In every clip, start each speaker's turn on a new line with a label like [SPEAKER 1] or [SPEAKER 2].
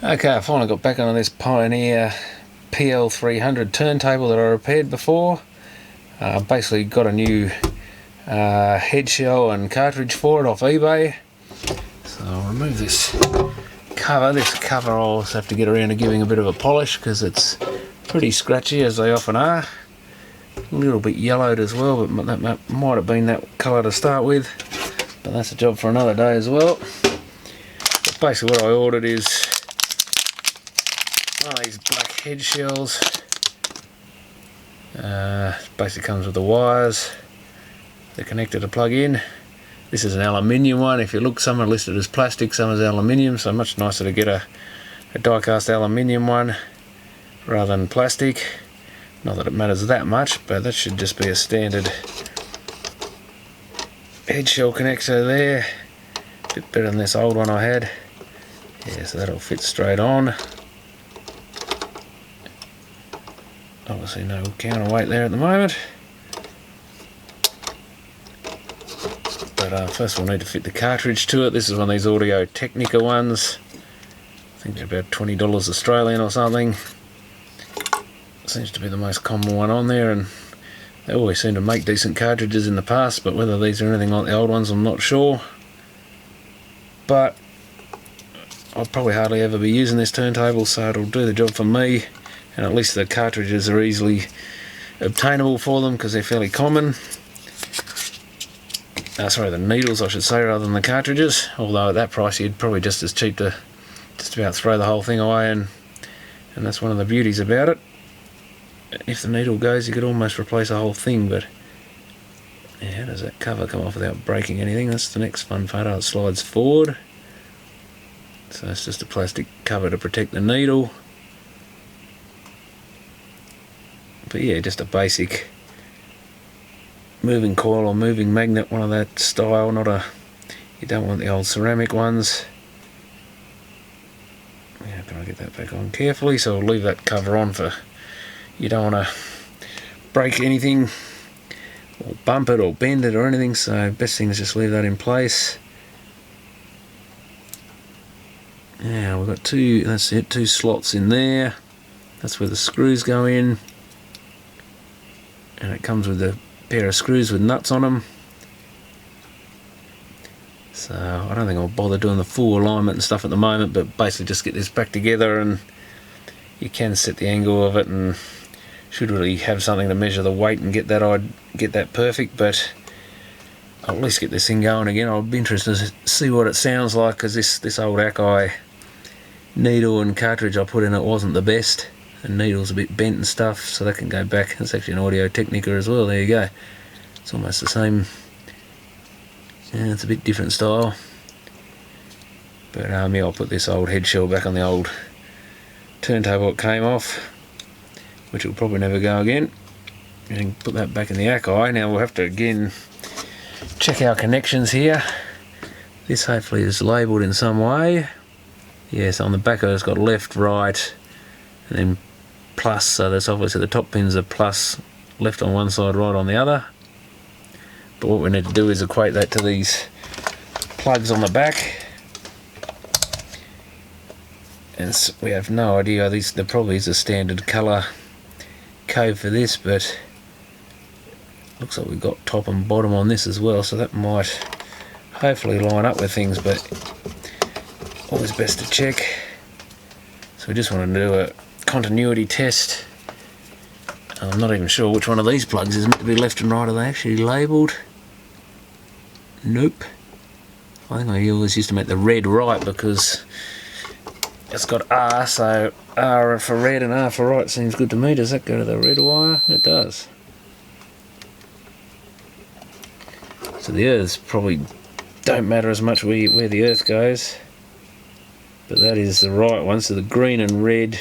[SPEAKER 1] Okay, I finally got back onto this Pioneer PL300 turntable that I repaired before. Basically got a new headshell and cartridge for it off eBay. So I'll remove this cover. This cover I'll also have to get around to giving a bit of a polish because it's pretty scratchy, as they often are. A little bit yellowed as well, but that might have been that colour to start with. But that's a job for another day as well. But basically what I ordered is one of these black head shells. Basically comes with the wires, the connector to plug in. This is an aluminium one. If you look, some are listed as plastic, some as aluminium, so much nicer to get a die-cast aluminium one rather than plastic. Not that it matters that much, but that should just be a standard head shell connector there. A bit better than this old one I had. Yeah, so that'll fit straight on. Obviously no counterweight there at the moment. But first we'll need to fit the cartridge to it. This is one of these Audio Technica ones. I think they're about $20 Australian or something. Seems to be the most common one on there, and they always seem to make decent cartridges in the past, but whether these are anything like the old ones I'm not sure. But I'll probably hardly ever be using this turntable, so it'll do the job for me. And at least the cartridges are easily obtainable for them because they're fairly common. Sorry, the needles I should say, rather than the cartridges. Although at that price you'd probably just as cheap to just about throw the whole thing away, and that's one of the beauties about it. If the needle goes, you could almost replace the whole thing, but yeah, how does that cover come off without breaking anything? That's the next fun part. It slides forward. So it's just a plastic cover to protect the needle. But yeah, just a basic moving coil or moving magnet, one of that style, not a, you don't want the old ceramic ones. How can I get that back on carefully? So I'll leave that cover on for, you don't want to break anything or bump it or bend it or anything, so best thing is just leave that in place. Now we've got two slots in there. That's where the screws go in. And it comes with a pair of screws with nuts on them. So I don't think I'll bother doing the full alignment and stuff at the moment, but basically just get this back together, and you can set the angle of it and should really have something to measure the weight and get that perfect, but I'll at least get this thing going again. I'll be interested to see what it sounds like, because this old Akai needle and cartridge I put in it wasn't the best. The needle's a bit bent and stuff, so that can go back. It's actually an Audio Technica as well, there you go. It's almost the same. Yeah, it's a bit different style. But yeah, I'll put this old head shell back on the old turntable it came off, which will probably never go again. And put that back in the Akai. Now we'll have to again check our connections here. This hopefully is labelled in some way. Yes, on the back of it, it's got left, right, and then plus, so that's obviously the top pins are plus, left on one side, right on the other. But what we need to do is equate that to these plugs on the back, and we have no idea. There probably is a standard colour code for this, but looks like we've got top and bottom on this as well, so that might hopefully line up with things, but always best to check. So we just want to do a continuity test. I'm not even sure which one of these plugs is meant to be left and right. Are they actually labelled? Nope. I think I always used to make the red right because it's got R, so R for red and R for right seems good to me. Does that go to the red wire? It does. So the earths probably don't matter as much where the earth goes, but that is the right one. So the green and red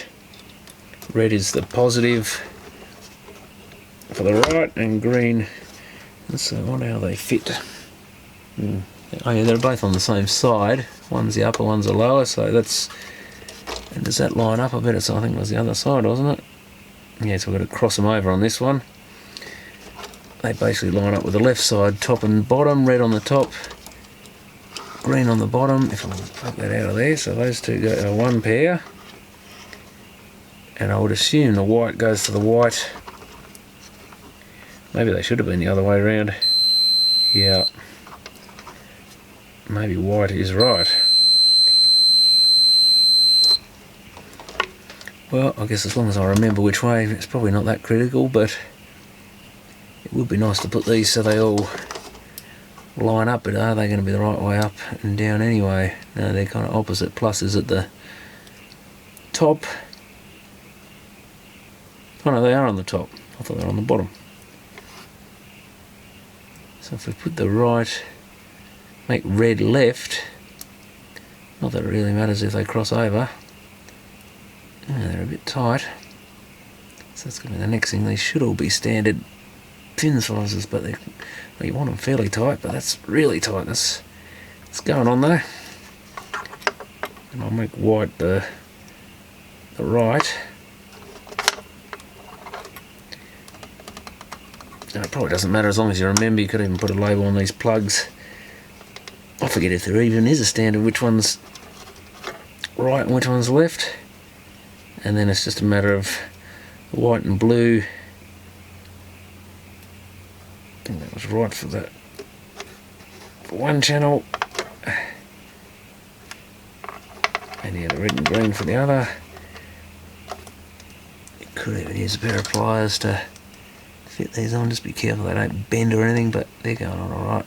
[SPEAKER 1] is the positive for the right, and green, so I wonder how they fit. Oh yeah, they're both on the same side. One's the upper, one's the lower, so that's, and does that line up? I bet I think it was the other side, wasn't it? Yeah, so we've got to cross them over on this one. They basically line up with the left side, top and bottom, red on the top, green on the bottom. If I can poke that out of there, so those two go to one pair. and I would assume the white goes to the white. Maybe they should have been the other way around. Yeah, maybe white is right. Well, I guess as long as I remember which way, it's probably not that critical, but it would be nice to put these so they all line up, but are they going to be the right way up and down anyway? No, they're kind of opposite. Plus is at the top. Oh no, they are on the top. I thought they were on the bottom. So if we put the right, make red left, not that it really matters if they cross over. Yeah, they're a bit tight. So that's going to be the next thing. These should all be standard pin sizes, but well, you want them fairly tight, but that's really tight. That's going on there. And I'll make white the right. And it probably doesn't matter as long as you remember. You could even put a label on these plugs. I forget if there even is a standard which one's right and which one's left. And then it's just a matter of white and blue. I think that was right for that for one channel. And yeah, the red and green for the other. You could even use a pair of pliers to fit these on. Just be careful they don't bend or anything, but they're going on alright.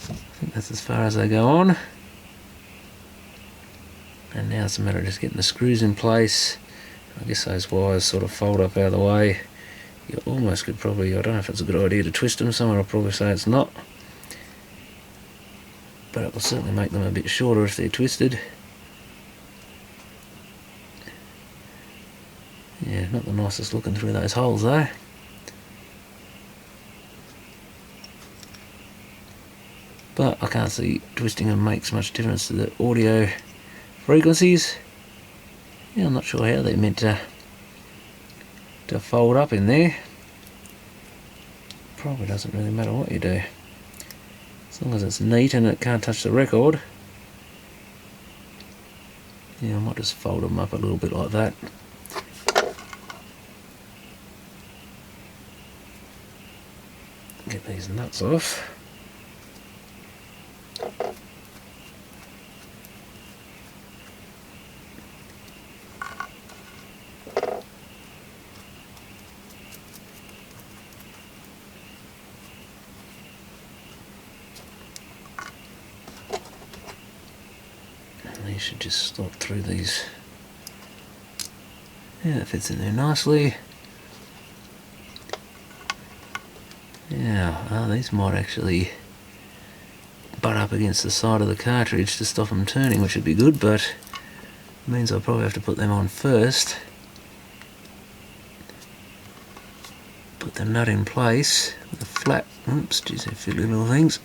[SPEAKER 1] I think that's as far as they go on. And now it's a matter of just getting the screws in place. I guess those wires sort of fold up out of the way. You almost could probably, I don't know if it's a good idea to twist them. Someone will probably say it's not. But it will certainly make them a bit shorter if they're twisted. Yeah, not the nicest looking through those holes though. But I can't see twisting them makes much difference to the audio frequencies. Yeah, I'm not sure how they're meant to fold up in there. Probably doesn't really matter what you do. As long as it's neat and it can't touch the record. Yeah, I might just fold them up a little bit like that. Get these nuts off. You should just slot through these. Yeah, it fits in there nicely. Yeah, these might actually butt up against the side of the cartridge to stop them turning, which would be good, but it means I'll probably have to put them on first. Put the nut in place with a flat, oops, geez, they're fiddly little things.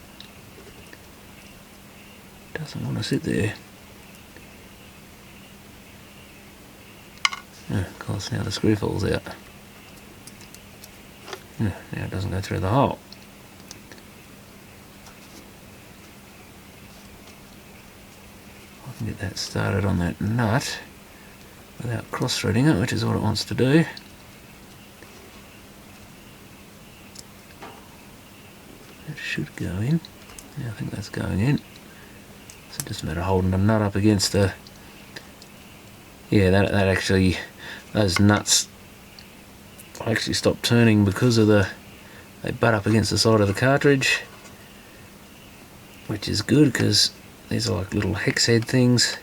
[SPEAKER 1] Doesn't want to sit there. Of course, now the screw falls out. Now it doesn't go through the hole. I can get that started on that nut without cross-threading it, which is what it wants to do. That should go in. Yeah, I think that's going in. So just a matter of holding the nut up against the... Yeah, that actually... Those nuts I actually stopped turning because of they butt up against the side of the cartridge, which is good because these are like little hex head things,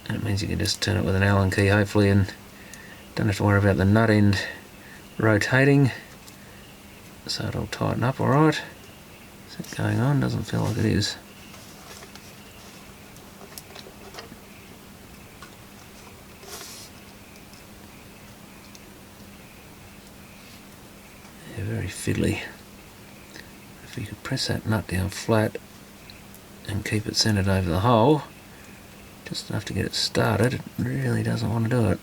[SPEAKER 1] and it means you can just turn it with an Allen key hopefully and don't have to worry about the nut end rotating, so it'll tighten up alright. Is that going on? Doesn't feel like it is. Very fiddly. If you could press that nut down flat and keep it centered over the hole, just enough to get it started, it really doesn't want to do it.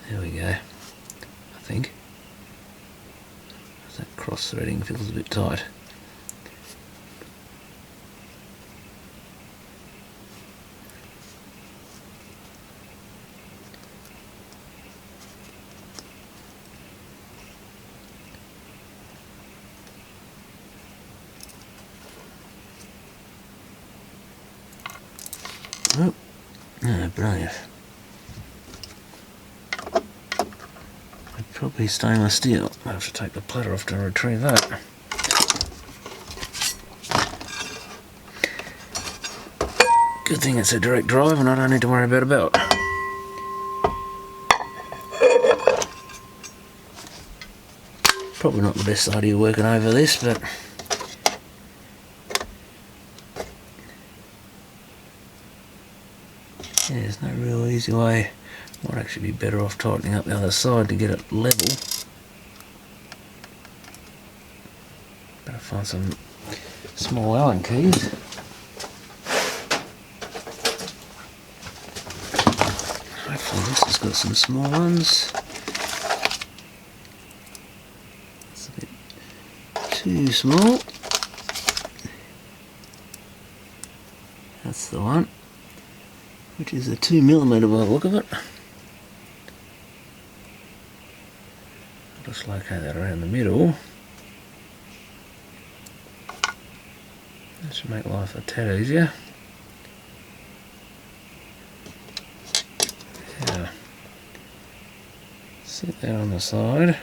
[SPEAKER 1] There we go, I think. That cross threading feels a bit tight. Oh, no, brilliant. It's probably stainless steel. I'll have to take the platter off to retrieve that. Good thing it's a direct drive and I don't need to worry about a belt. Probably not the best idea working over this, but yeah, there's no real easy way. Might actually be better off tightening up the other side to get it level. Better find some small Allen keys. Hopefully this has got some small ones. It's a bit too small. That's the one, which is a 2mm by the look of it. I'll just locate that around the middle. That should make life a tad easier. Yeah. Sit that on the side.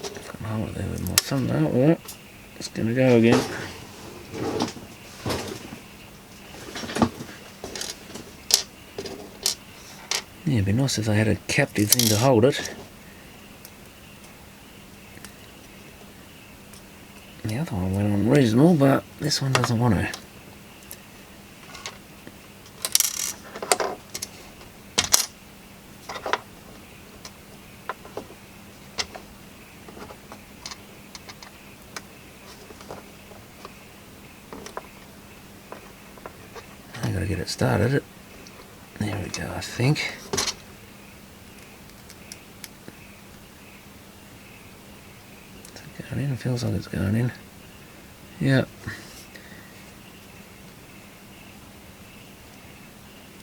[SPEAKER 1] Can't hold it there with my thumbnail. Well, it's going to go again. Yeah, it'd be nice if they had a captive thing to hold it. The other one went on reasonable, but this one doesn't want to. I've got to get it started. There we go, I think. Is it going in? It feels like it's going in. Yep.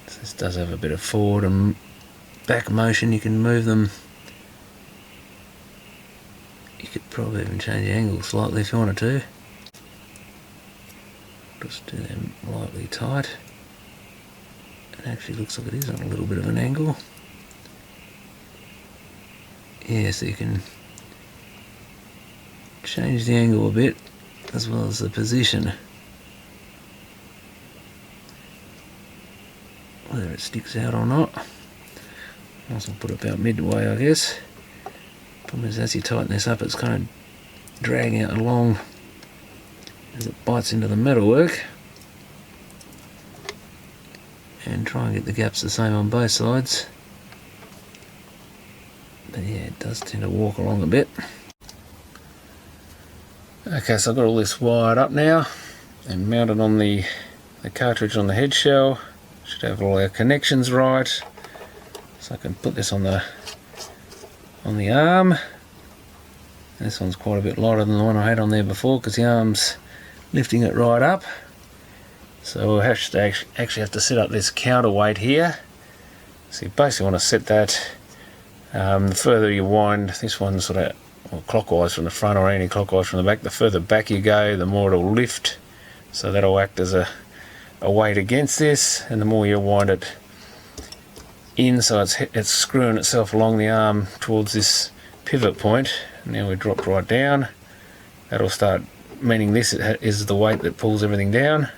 [SPEAKER 1] So this does have a bit of forward and back motion. You can move them. You could probably even change the angle slightly if you wanted to. Just do them lightly tight. It actually looks like it is on a little bit of an angle. Yeah, so you can change the angle a bit as well as the position. Whether it sticks out or not. Might as well put it about midway, I guess. Problem is, as you tighten this up, it's kind of dragging it along as it bites into the metalwork. And try and get the gaps the same on both sides. But yeah, it does tend to walk along a bit. Okay, so I've got all this wired up now and mounted on the cartridge on the head shell. Should have all our connections right. So I can put this on the arm. This one's quite a bit lighter than the one I had on there before because the arm's lifting it right up. So we'll have to actually have to set up this counterweight here. So you basically want to set that, the further you wind, this one sort of clockwise from the front or anti-clockwise from the back, the further back you go, the more it'll lift. So that'll act as a weight against this, and the more you wind it in, so it's screwing itself along the arm towards this pivot point. Now we drop right down. That'll start, meaning this is the weight that pulls everything down.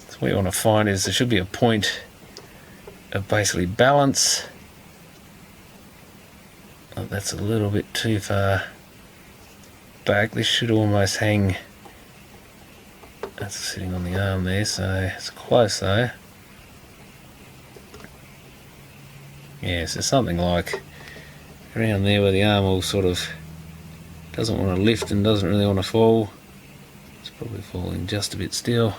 [SPEAKER 1] So what you want to find is there should be a point of basically balance. Oh, that's a little bit too far back. This should almost hang. That's sitting on the arm there, so it's close though. Yeah, so something like around there where the arm will sort of doesn't want to lift and doesn't really want to fall. It's probably falling just a bit still.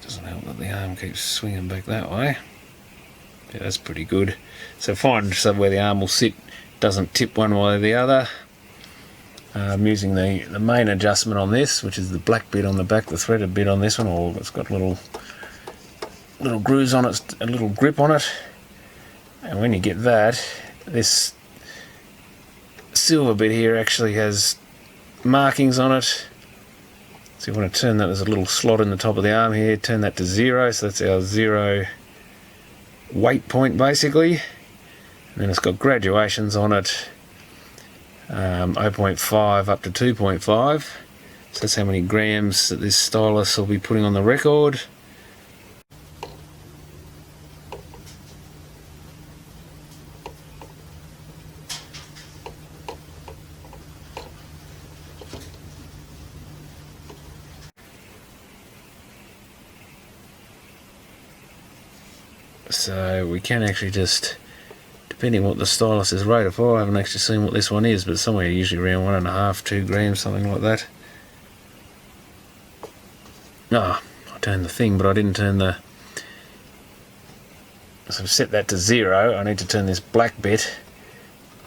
[SPEAKER 1] Doesn't help that the arm keeps swinging back that way. Yeah, that's pretty good. So find where the arm will sit, doesn't tip one way or the other. I'm using the main adjustment on this, which is the black bit on the back, the threaded bit on this one, or it's got little grooves on it, a little grip on it. And when you get that, this silver bit here actually has markings on it. So you want to turn that, there's a little slot in the top of the arm here, turn that to 0, so that's our 0 weight point basically. And then it's got graduations on it, 0.5 up to 2.5. So that's how many grams that this stylus will be putting on the record. So we can actually just, depending on what the stylus is rated for, I haven't actually seen what this one is, but somewhere usually around 1.5, 2 grams, something like that. I turned the thing, but I didn't turn the... So I've set that to 0. I need to turn this black bit,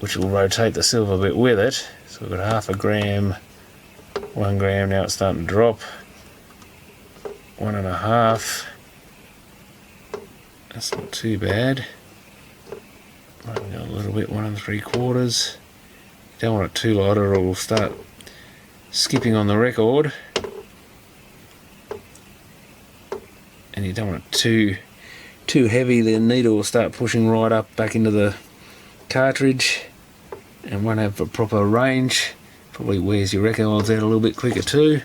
[SPEAKER 1] which will rotate the silver bit with it. So we've got 0.5 gram, 1 gram, now it's starting to drop. 1.5. That's not too bad. Might go a little bit, 1 3/4. You don't want it too light or it will start skipping on the record. And you don't want it too heavy, the needle will start pushing right up back into the cartridge and won't have a proper range. Probably wears your records out a little bit quicker too.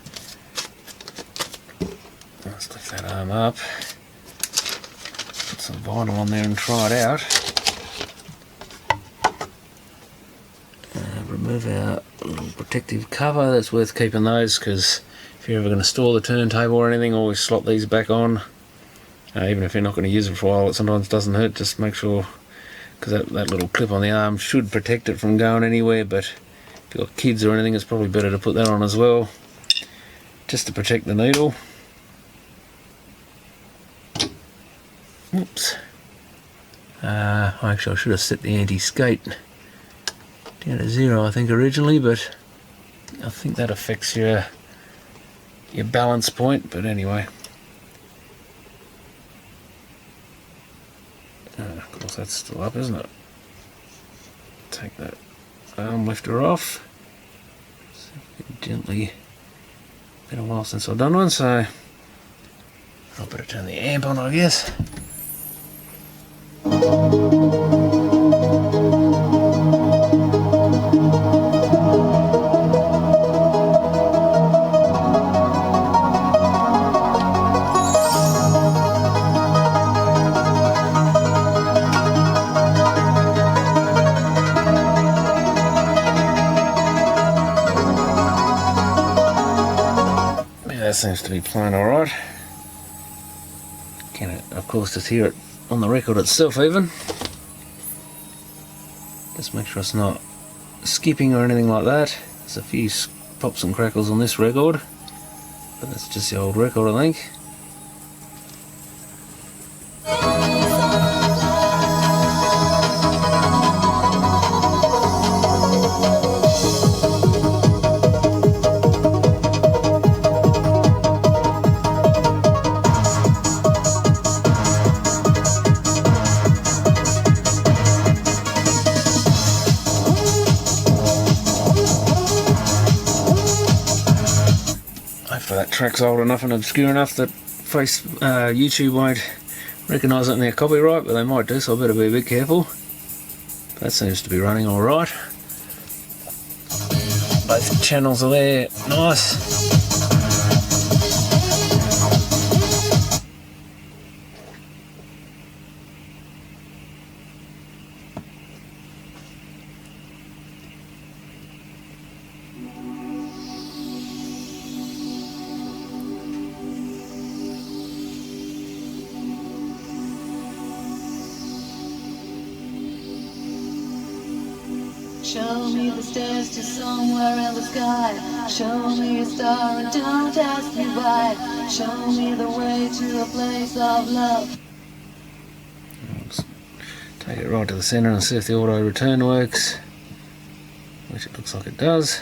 [SPEAKER 1] Let's lift that arm up. Put some vinyl on there and try it out. Remove our little protective cover. That's worth keeping those, because if you're ever going to store the turntable or anything, always slot these back on. Even if you're not going to use it for a while, it sometimes doesn't hurt. Just make sure, because that little clip on the arm should protect it from going anywhere, but if you've got kids or anything, it's probably better to put that on as well, just to protect the needle. Oops. Actually I should have set the anti-skate down to 0 I think originally, but I think that affects your balance point. But anyway, of course that's still up, isn't it? Take that arm lifter off. See if we can gently, been a while since I've done one, so I'll better turn the amp on, I guess. That seems to be playing alright. Can of course just hear it on the record itself even. Just make sure it's not skipping or anything like that. There's a few pops and crackles on this record, but that's just the old record I think. That track's old enough and obscure enough that YouTube won't recognise it in their copyright, but they might do, so I better be a bit careful. That seems to be running alright. Both channels are there, nice.
[SPEAKER 2] Show me the stairs to somewhere in the sky. Show me a star and don't ask me why. Show me the way to a place of love.
[SPEAKER 1] Let's take it right to the centre and see if the auto return works, which it looks like it does.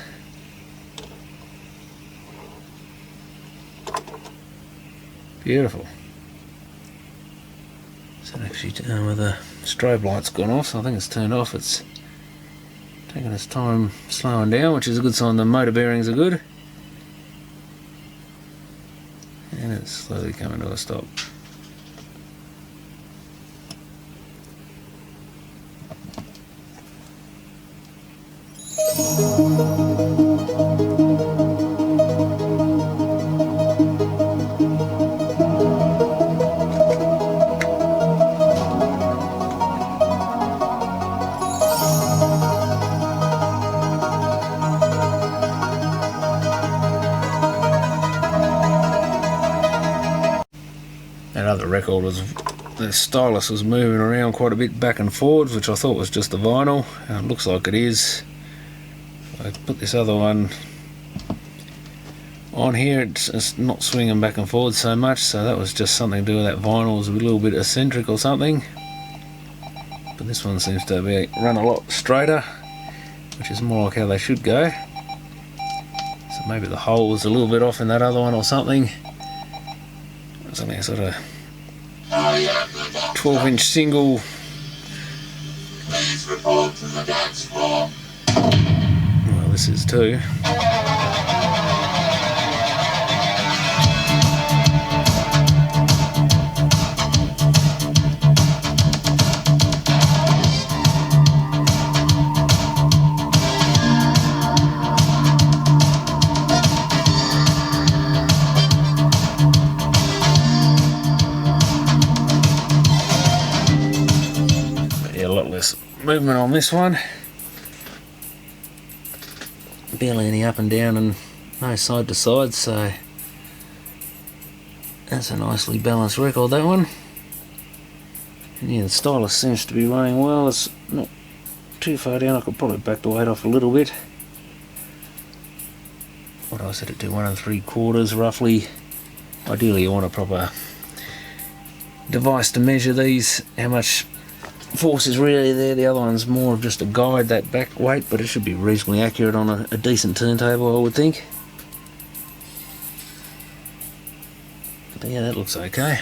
[SPEAKER 1] Beautiful. So actually, with the strobe light's gone off, so I think it's turned off. It's Taking its time slowing down, which is a good sign the motor bearings are good. And it's slowly coming to a stop. That other record was, the stylus was moving around quite a bit back and forwards, which I thought was just the vinyl. It looks like it is. I put this other one on here, it's not swinging back and forward so much, so that was just something to do with that vinyl. It was a little bit eccentric or something. But this one seems to be run a lot straighter, which is more like how they should go. So maybe the hole was a little bit off in that other one or something. Something sort of 12-inch single.
[SPEAKER 3] Please report to the dance floor.
[SPEAKER 1] Well, this is too. Movement on this one, barely any up and down and no side to side, so that's a nicely balanced record, that one. And yeah, the stylus seems to be running well. It's not too far down. I could probably back the weight off a little bit. What I set it to, 1 3/4 roughly. Ideally you want a proper device to measure these, how much force is really there. The other one's more of just a guide, that back weight, but it should be reasonably accurate on a decent turntable, I would think. But yeah, that looks okay.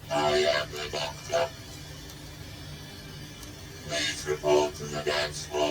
[SPEAKER 3] I am the doctor. Please report to the dance floor.